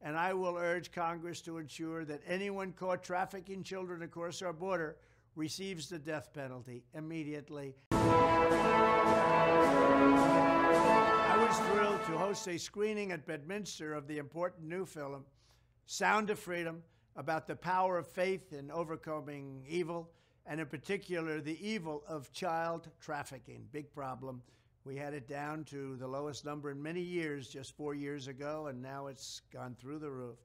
and I will urge Congress to ensure that anyone caught trafficking children across our border receives the death penalty immediately. I was thrilled to host a screening at Bedminster of the important new film, Sound of Freedom, about the power of faith in overcoming evil, and in particular, the evil of child trafficking. Big problem. We had it down to the lowest number in many years just 4 years ago, and now it's gone through the roof.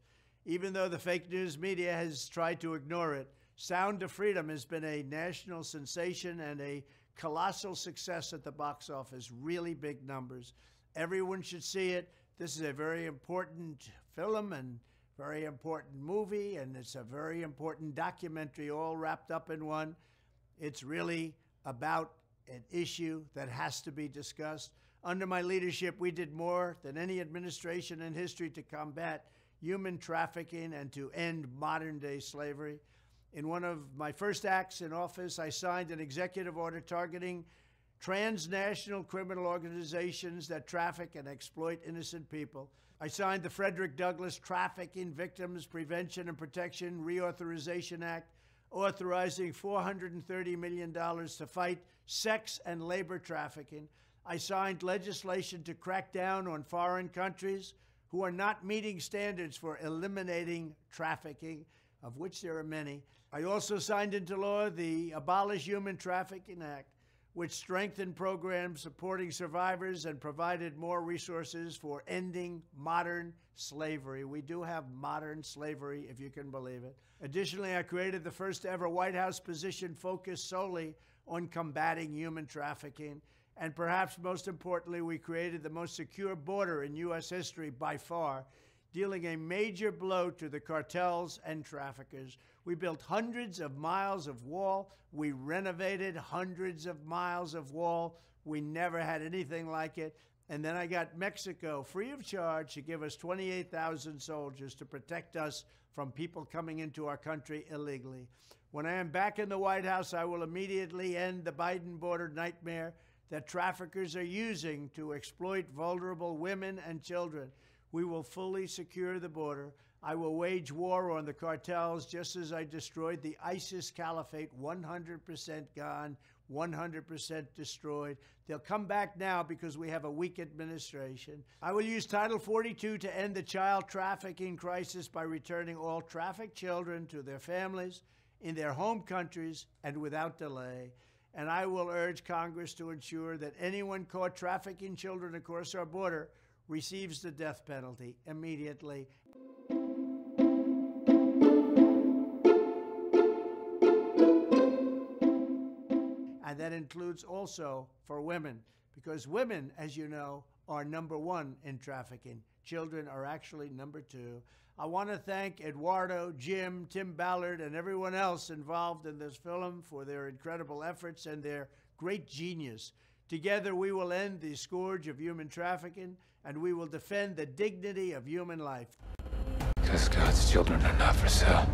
Even though the fake news media has tried to ignore it, Sound of Freedom has been a national sensation and a colossal success at the box office, really big numbers. Everyone should see it. This is a very important film and very important movie, and it's a very important documentary all wrapped up in one. It's really about an issue that has to be discussed. Under my leadership, we did more than any administration in history to combat human trafficking and to end modern-day slavery. In one of my first acts in office, I signed an executive order targeting transnational criminal organizations that traffic and exploit innocent people. I signed the Frederick Douglass Trafficking Victims Prevention and Protection Reauthorization Act, authorizing $430 million to fight sex and labor trafficking. I signed legislation to crack down on foreign countries who are not meeting standards for eliminating trafficking, of which there are many. I also signed into law the Abolish Human Trafficking Act, which strengthened programs supporting survivors and provided more resources for ending modern slavery. We do have modern slavery, if you can believe it. Additionally, I created the first ever White House position focused solely on combating human trafficking. And perhaps most importantly, we created the most secure border in U.S. history by far, dealing a major blow to the cartels and traffickers. We built hundreds of miles of wall. We renovated hundreds of miles of wall. We never had anything like it. And then I got Mexico free of charge to give us 28,000 soldiers to protect us from people coming into our country illegally. When I am back in the White House, I will immediately end the Biden border nightmare that traffickers are using to exploit vulnerable women and children. We will fully secure the border. I will wage war on the cartels just as I destroyed the ISIS caliphate, 100% gone, 100% destroyed. They'll come back now because we have a weak administration. I will use Title 42 to end the child trafficking crisis by returning all trafficked children to their families in their home countries and without delay. And I will urge Congress to ensure that anyone caught trafficking children across our border receives the death penalty immediately. And that includes also for women, because women, as you know, are #1 in trafficking. Children are actually #2. I want to thank Eduardo, Jim, Tim Ballard, and everyone else involved in this film for their incredible efforts and their great genius. Together, we will end the scourge of human trafficking, and we will defend the dignity of human life. Because God's children are not for sale.